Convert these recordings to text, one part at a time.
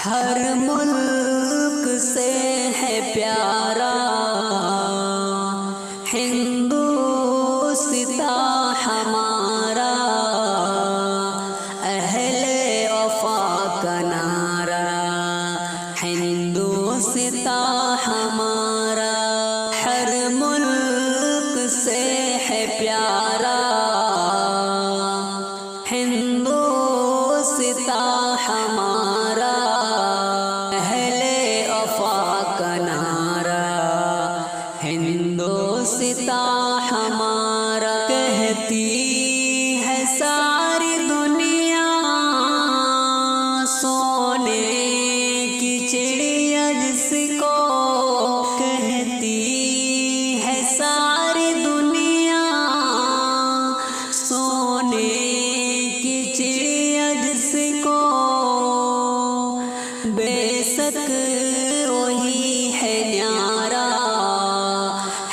ہر ملک سے ہے پیارا ہندوستاں ہمارا، اہل وفا کا نعرہ ہندوستاں ہمارا، ہر ملک سے ہے پیارا ہندوستاں ہمارا، اہل وفا کا نعرہ ہندوستاں ہمارا، کہتی ہے ساری دنیا سونے کی چڑیا جس کو، کہتی ہے ساری دنیا سونے کی چڑیا جس کو، بے شک وہی ہے نیارا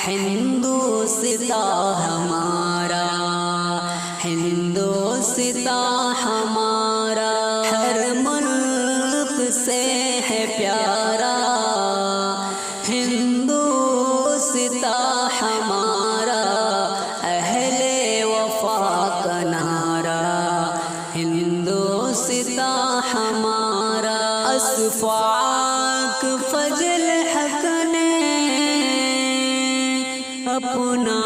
ہندوستاں ہمارا، ہندوستاں ہمارا، ہر ملک سے ہے پیارا ہندوستاں ہمارا، اہل وفا کا نعرہ ہندوستاں ہمارا، اشفاق فضل حق نے اپنا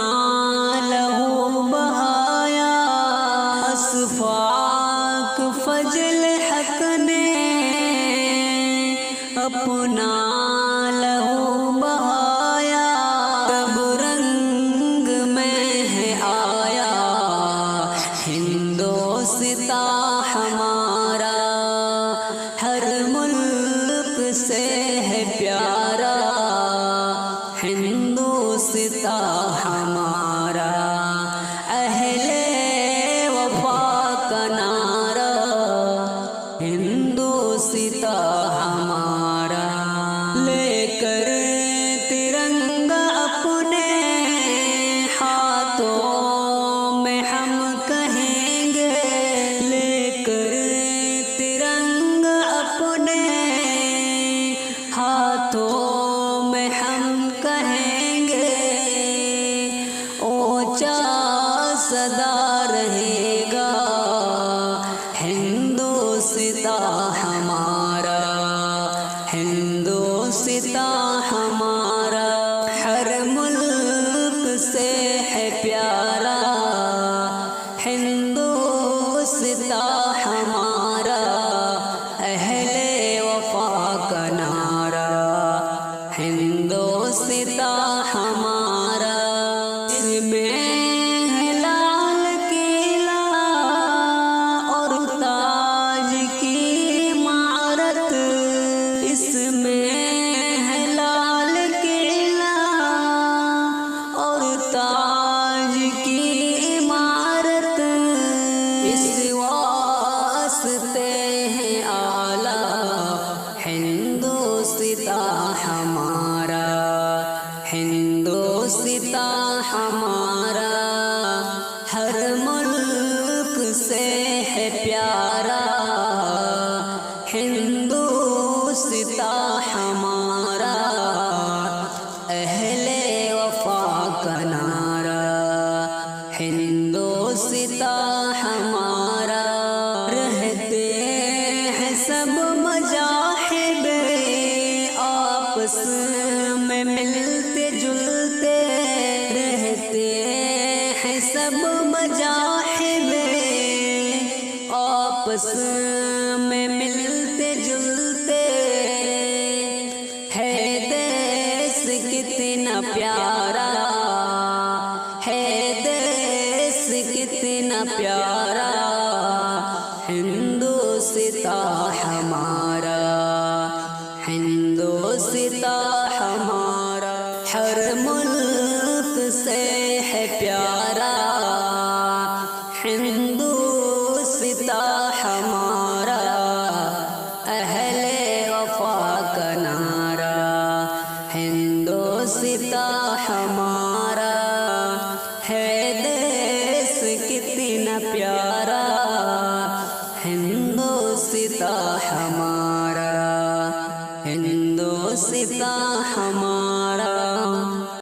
لہو بہایا، اشفاق فضل حق نے اپنا لہو بہایا، تب رنگ میں ہے آیا ہندوستاں ہمارا، ہر ملک سے ہے پیارا ہندوستاں ہمارا، اہل وفا کا نعرہ ہندوستاں ہمارا، لے کر ترنگا اپنے ہاتھوں میں ہم کہیں گے، لے کر ترنگا اپنے ہاتھوں میں ہم کہیں گے، اونچا صدا رہے گا ہندوستاں ہمارا، ہندوستاں ہمارا، ہر ملک سے ہے پیارا ہندوستاں ہمارا، اہل وفا کا نعرہ ہندوستاں ہمارا، اس میں ہے لال قلعہ اور تاج کی عمارت، اس میں ہے لال قلعہ اور تاج کی عمارت، اس واسطے ہے اعلیٰ ہندوستاں ہمارا، ہندوستاں ہمارا، ہر ملک سے ہے پیارا ہندوستاں ہمارا، اہل وفا کا نعرہ ہندوستاں ہمارا، رہتے ہیں سب مذاہب آپس میں ملتے جلتے، رہتے ہیں سب مذاہب آپس میں ملتے جلتے، ہے دیس کتنا پیارا، ہے دیس کتنا پیارا ہندوستاں ہمارا، ہندوستاں ہمارا، ہر ملک سے ہے پیارا ہندوستاں ہمارا، اہل وفا کا نعرہ ہندوستاں ہمارا، ہے دیس کتنا پیارا ہندوستاں ہمارا۔ واسطہ ہمارا